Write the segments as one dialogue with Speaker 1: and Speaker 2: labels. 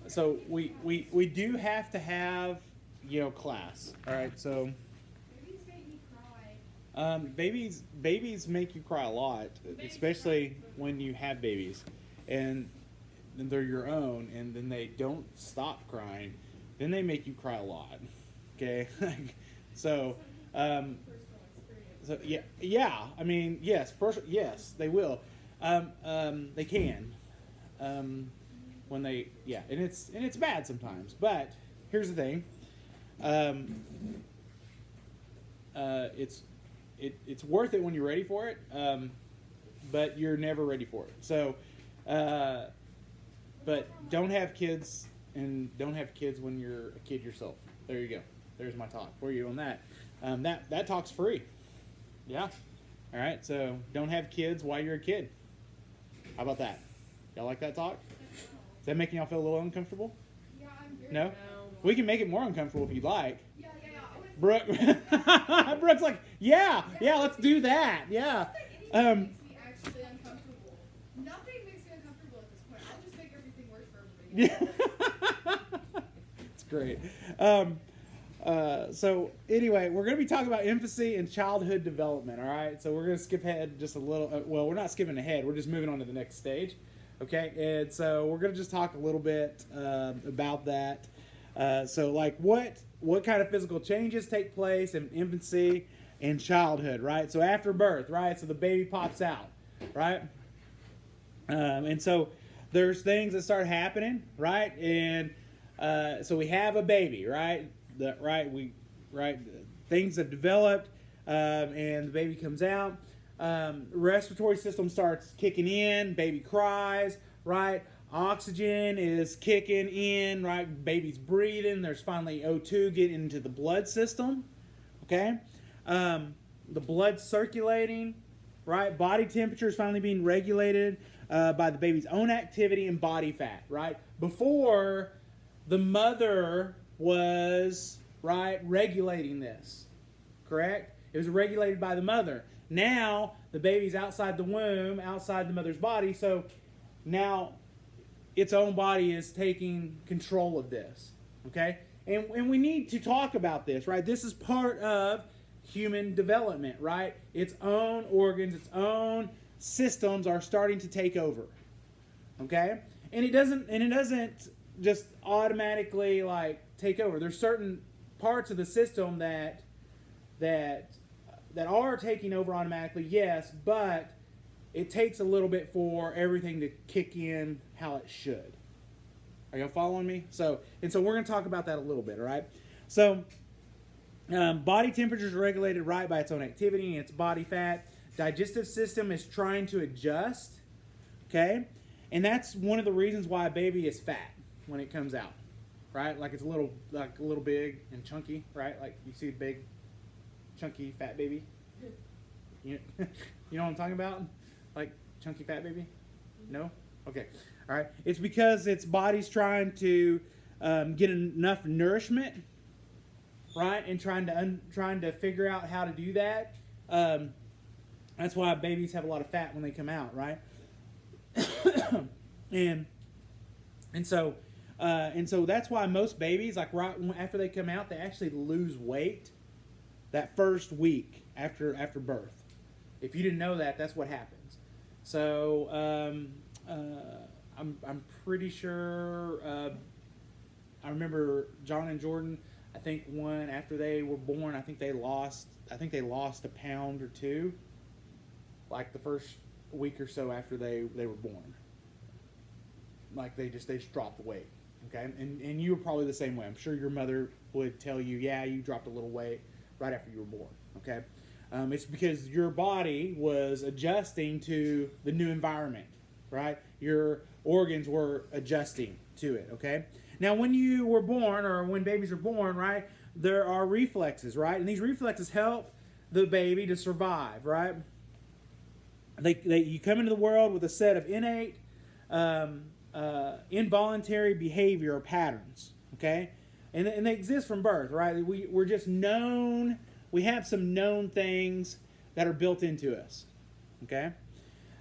Speaker 1: So we do have to have, class. All right. So
Speaker 2: Babies make me cry.
Speaker 1: babies make you cry a lot,
Speaker 2: Babies cry.
Speaker 1: especially when you have babies, and they're your own, and then they don't stop crying, then they make you cry a lot. Okay. So
Speaker 2: Some people have
Speaker 1: um,
Speaker 2: personal experience.
Speaker 1: so yeah, yeah. I mean, yes, yes, they will. They can. Um, when they, yeah, and it's bad sometimes. But here's the thing. Um, it's it's worth it when you're ready for it. But you're never ready for it. So, uh, but don't have kids, and don't have kids when you're a kid yourself. There you go. There's my talk for you on that. That talk's free. Yeah. All right. So don't have kids while you're a kid. How about that? Y'all like that talk? Is that making y'all feel a little uncomfortable?
Speaker 2: Yeah, I'm very.
Speaker 1: No? We can make it more uncomfortable if you'd like.
Speaker 2: Yeah, yeah, yeah. I was.
Speaker 1: Brooke, Brooke's like, yeah, let's do that. Yeah.
Speaker 2: Anything
Speaker 1: Um,
Speaker 2: makes me actually uncomfortable. Nothing makes me uncomfortable at this point. I'll just make everything worse for everybody.
Speaker 1: yeah. It's great. So anyway, we're going to be talking about infancy and childhood development. All right. So we're going to skip ahead just a little. Well, we're not skipping ahead. We're just moving on to the next stage. Okay. And so we're going to just talk a little bit about that. So like what kind of physical changes take place in infancy and childhood, right? So after birth, right? So the baby pops out, right? And so there's things that start happening, right? And so we have a baby, right? Right, things have developed, and the baby comes out. Respiratory system starts kicking in. Baby cries, right? Oxygen is kicking in, right? Baby's breathing. There's finally O2 getting into the blood system, okay? The blood circulating, right? Body temperature is finally being regulated by the baby's own activity and body fat, right? Before, the mother was, right, regulating this, correct? It was regulated by the mother. Now, the baby's outside the womb, outside the mother's body, so now its own body is taking control of this, okay? And we need to talk about this, right? This is part of human development, right? Its own organs, its own systems are starting to take over, okay? And it doesn't just automatically like take over. There's certain parts of the system that are taking over automatically, yes, but it takes a little bit for everything to kick in how it should. Are y'all following me? So we're going to talk about that a little bit, all right? So body temperature is regulated right by its own activity and its body fat. Digestive system is trying to adjust, okay? And that's one of the reasons why a baby is fat when it comes out, right? Like it's a little big and chunky, right? Like you see a big, chunky, fat baby. You know what I'm talking about? Like chunky, fat baby? No? Okay. All right. It's because its body's trying to get enough nourishment, right? And trying to figure out how to do that. That's why babies have a lot of fat when they come out, right? and so that's why most babies, like right after they come out, they actually lose weight that first week after birth. If you didn't know that, that's what happens. So I'm pretty sure. I remember John and Jordan. I think one after they were born, I think they lost a pound or two, like the first week or so after they were born. Like they just dropped the weight. Okay, and you were probably the same way. I'm sure your mother would tell you, yeah, you dropped a little weight right after you were born. Okay, it's because your body was adjusting to the new environment, right? Your organs were adjusting to it. Okay, now when you were born, or when babies are born, right, there are reflexes, right, and these reflexes help the baby to survive, right? You come into the world with a set of innate involuntary behavior or patterns, okay? And they exist from birth, right? We're just known, we have some known things that are built into us, okay?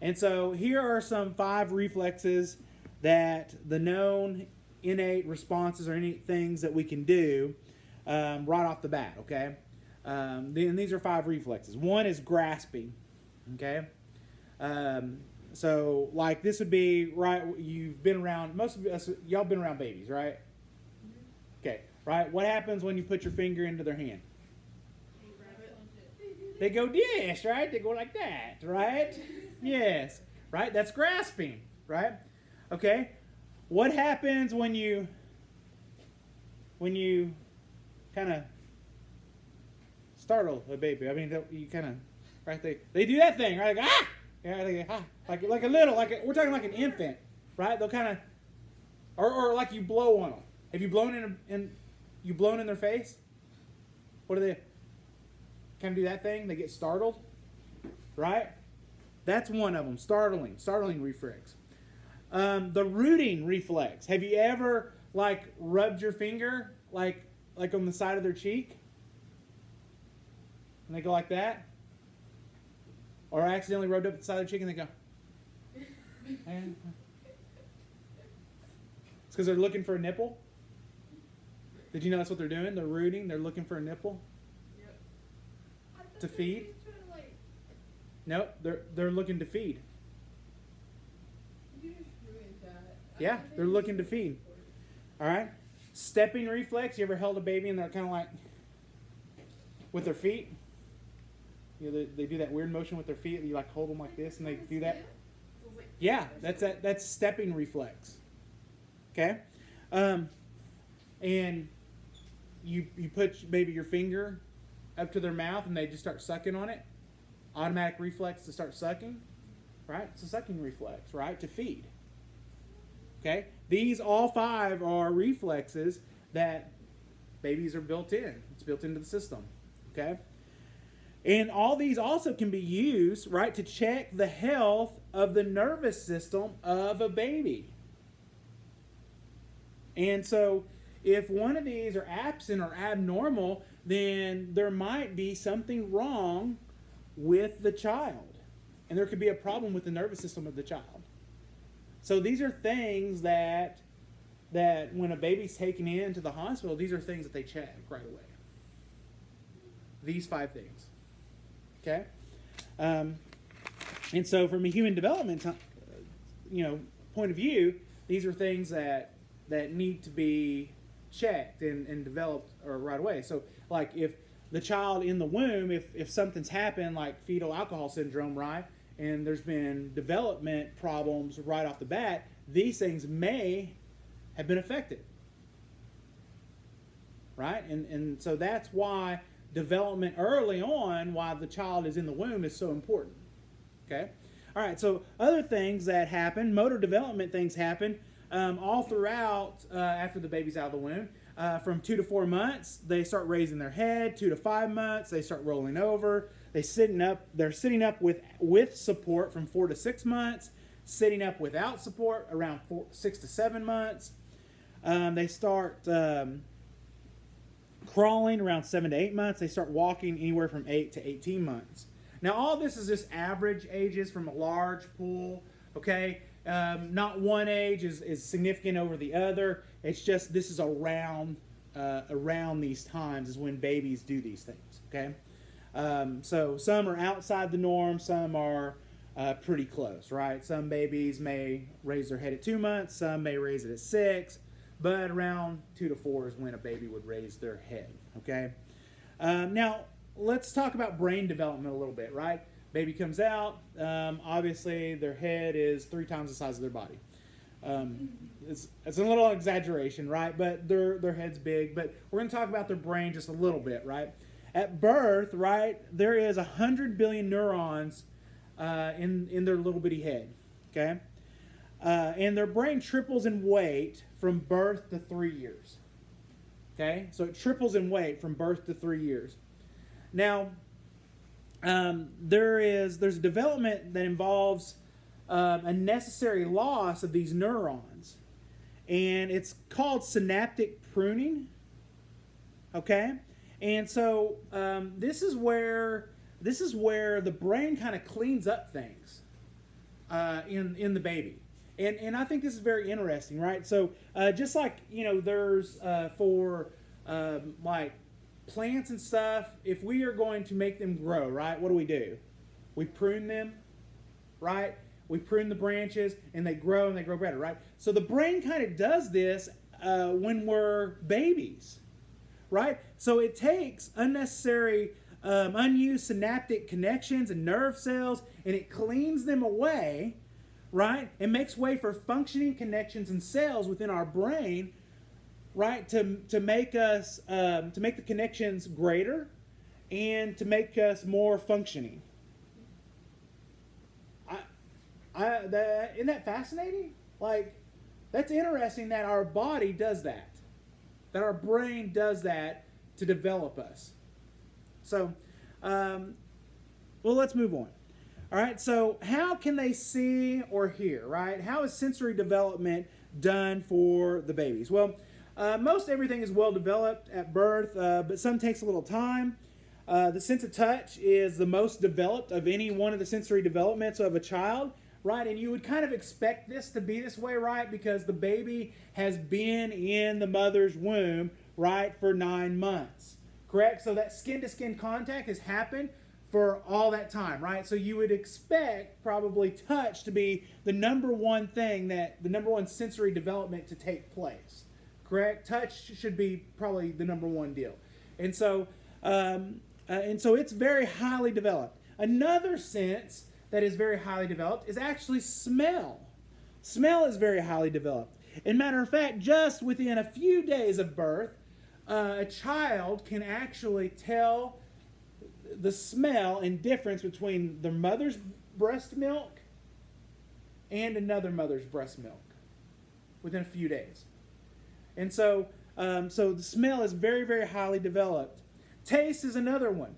Speaker 1: And so here are some 5 reflexes that the known innate responses or any things that we can do right off the bat, okay? Then these are 5 reflexes. One is grasping, okay? So, like, this would be, right, you've been around, most of us, y'all been around babies, right? Okay, right? What happens when you put your finger into their hand? They go this, right? They go like that, right? Yes, right? That's grasping, right? Okay. What happens when you kind of startle a baby? I mean, you kind of, right? They do that thing, right? Like, ah! Yeah, like a little, we're talking like an infant, right? They'll kind of, or like you blow on them. Have you blown in their face? What do they kind of do that thing? They get startled, right? That's one of them. Startling reflex. The rooting reflex. Have you ever like rubbed your finger like on the side of their cheek, and they go like that? Or accidentally rubbed up the side of the cheek and they go. It's because they're looking for a nipple. Did you know that's what they're doing? They're rooting. They're looking for a nipple.
Speaker 2: Yep.
Speaker 1: To feed.
Speaker 2: Like...
Speaker 1: Nope. They're looking to feed.
Speaker 2: You just ruined that.
Speaker 1: Yeah, they're looking to feed. All right. Stepping reflex. You ever held a baby and they're kind of like with their feet? You know, they do that weird motion with their feet. You like hold them like this, and they do that. Yeah, that's stepping reflex. Okay, and you put maybe your finger up to their mouth, and they just start sucking on it. Automatic reflex to start sucking, right? It's a sucking reflex, right? To feed. Okay, these all 5 are reflexes that babies are built in. It's built into the system. Okay. And all these also can be used, right, to check the health of the nervous system of a baby. And so if one of these are absent or abnormal, then there might be something wrong with the child. And there could be a problem with the nervous system of the child. So these are things that when a baby's taken into the hospital, these are things that they check right away. These 5 things. Okay, and so from a human development, point of view, these are things that need to be checked and developed right away. So, like if the child in the womb, if something's happened, like fetal alcohol syndrome, right, and there's been development problems right off the bat, these things may have been affected, right, and so that's why development early on while the child is in the womb is so important. Okay? All right, so other things that happen, motor development things happen all throughout after the baby's out of the womb. From 2 to 4 months, they start raising their head. 2 to 5 months, they start rolling over. They're sitting up with support from 4 to 6 months, sitting up without support around 6 to 7 months. They start crawling around 7 to 8 months. They start walking anywhere from 8 to 18 months. Now, all this is just average ages from a large pool, okay? Not one age is significant over the other. It's just this is around these times is when babies do these things, okay? So some are outside the norm, some are pretty close, right? Some babies may raise their head at 2 months, some may raise it at 6, but around 2 to 4 is when a baby would raise their head, okay? Now, let's talk about brain development a little bit, right? Baby comes out, obviously their head is 3 times the size of their body. It's a little exaggeration, right? But their head's big, but we're going to talk about their brain just a little bit, right? At birth, right, there is 100 billion neurons in their little bitty head, okay? And their brain triples in weight from birth to 3 years. Okay? So it triples in weight from birth to 3 years. Now, there's a development that involves a necessary loss of these neurons. And it's called synaptic pruning. Okay? And so this is where the brain kind of cleans up things in the baby. And I think this is very interesting, right? So just like, there's for like plants and stuff, if we are going to make them grow, right, what do? We prune them, right? We prune the branches and they grow better, right? So the brain kind of does this when we're babies, right? So it takes unnecessary, unused synaptic connections and nerve cells, and it cleans them away, right? It makes way for functioning connections and cells within our brain, right? To make us to make the connections greater and to make us more functioning. Isn't that fascinating? Like, that's interesting that our body does that. That our brain does that to develop us. So, well, let's move on. All right, so how can they see or hear, right? How is sensory development done for the babies? Well, most everything is well developed at birth, but some takes a little time. The sense of touch is the most developed of any one of the sensory developments of a child, right? And you would kind of expect this to be this way, right? Because the baby has been in the mother's womb, right, for 9 months, correct? So that skin-to-skin contact has happened for all that time, right? So you would expect probably touch to be the number one sensory development to take place, correct? Touch should be probably the number one deal. And so it's very highly developed. Another sense that is very highly developed is actually smell. Smell is very highly developed. As a matter of fact, just within a few days of birth, a child can actually tell the smell and difference between their mother's breast milk and another mother's breast milk within a few days. And so the smell is very, very highly developed. Taste is another one.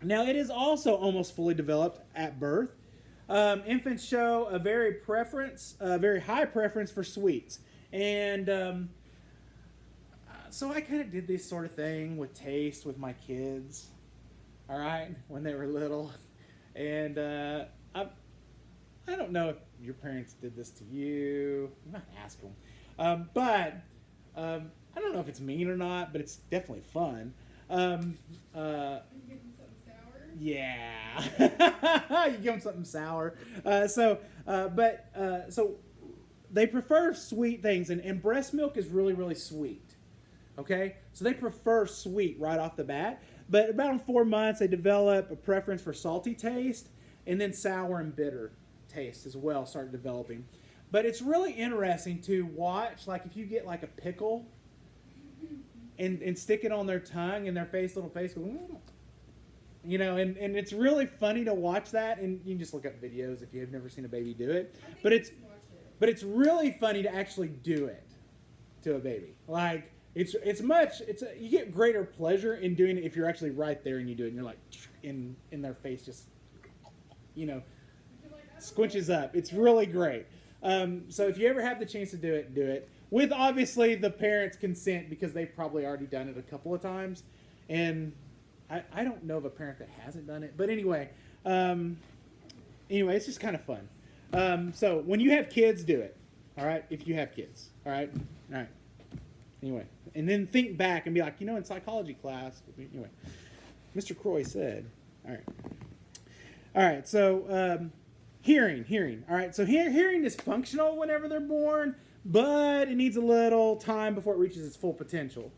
Speaker 1: Now, it is also almost fully developed at birth. Infants show a very high preference for sweets. And so I kind of did this sort of thing with taste with my kids, all right, when they were little. And I don't know if your parents did this to you. I'm not asking them. But I don't know if it's mean or not, but it's definitely fun. Yeah, you give them something sour. So they prefer sweet things, and breast milk is really, really sweet. Okay, so they prefer sweet right off the bat. But about 4 months, they develop a preference for salty taste, and then sour and bitter taste as well start developing. But it's really interesting to watch, like if you get like a pickle and stick it on their tongue and their little face go, and it's really funny to watch that. And you can just look up videos if you've never seen a baby do it. But it's really funny to actually do it to a baby. Like you get greater pleasure in doing it if you're actually right there and you do it and you're like in their face just squinches up. It's really great. So if you ever have the chance to do it with obviously the parents' consent, because they've probably already done it a couple of times. And I don't know of a parent that hasn't done it, but anyway, it's just kind of fun. So when you have kids, do it. All right, if you have kids, all right. Anyway, and then think back and be like, in psychology class, anyway, Mr. Croy said, all right. So hearing. All right, so hearing is functional whenever they're born, but it needs a little time before it reaches its full potential.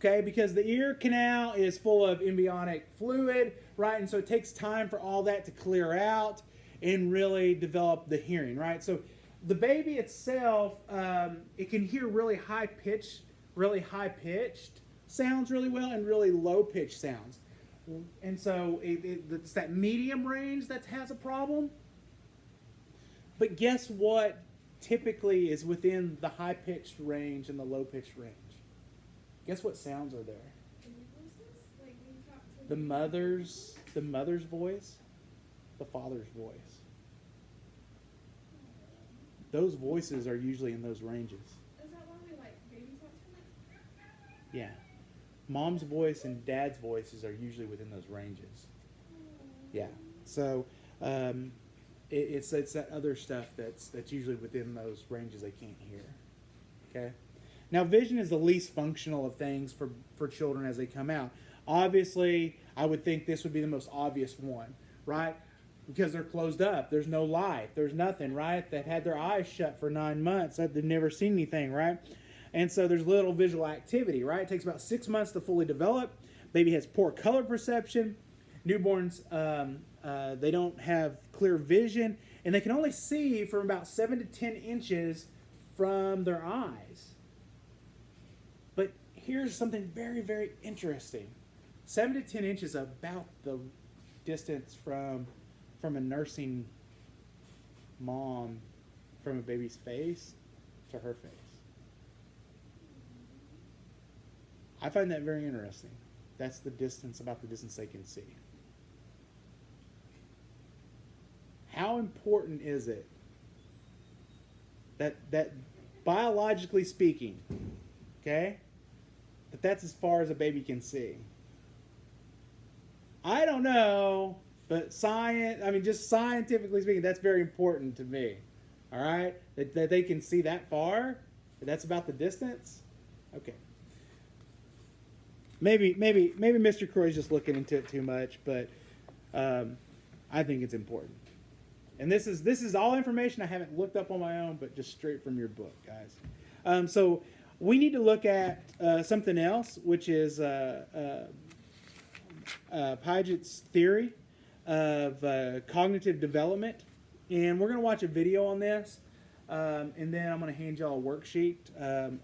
Speaker 1: Okay, because the ear canal is full of embryonic fluid, right? And so it takes time for all that to clear out and really develop the hearing, right? So the baby itself, it can hear really high-pitched sounds really well and really low-pitched sounds. And so it's that medium range that has a problem. But guess what typically is within the high-pitched range and the low-pitched range? Guess what sounds are there? The mother's voice, the father's voice. Those voices are usually in those ranges.
Speaker 2: Is that why we like babies watching?
Speaker 1: Yeah. Mom's voice and dad's voices are usually within those ranges. Yeah. So, it's that other stuff that's usually within those ranges they can't hear. Okay. Now, vision is the least functional of things for children as they come out. Obviously, I would think this would be the most obvious one, right? Because they're closed up. There's no life. There's nothing, right? They've had their eyes shut for 9 months. They've never seen anything, right? And so there's little visual activity, right? It takes about 6 months to fully develop. Baby has poor color perception. Newborns, they don't have clear vision, and they can only see from about 7 to 10 inches from their eyes. But here's something very, very interesting. 7 to 10 inches is about the distance from a nursing mom from a baby's face to her face. I find that very interesting. That's the distance, about the distance they can see. How important is it that biologically speaking, okay, that's as far as a baby can see? I don't know, but just scientifically speaking, that's very important to me. All right, that they can see that far. That's about the distance. Okay. Maybe Mr. Croy's just looking into it too much, but I think it's important. And this is all information I haven't looked up on my own, but just straight from your book, guys. So we need to look at something else, which is Paget's theory of cognitive development. And we're going to watch a video on this, and then I'm going to hand y'all a worksheet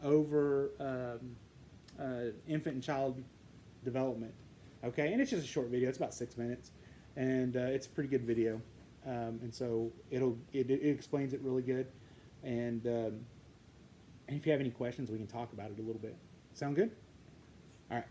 Speaker 1: over infant and child development. Okay, and it's just a short video. It's about 6 minutes, and it's a pretty good video. And so it explains it really good. And if you have any questions, we can talk about it a little bit. Sound good? All right.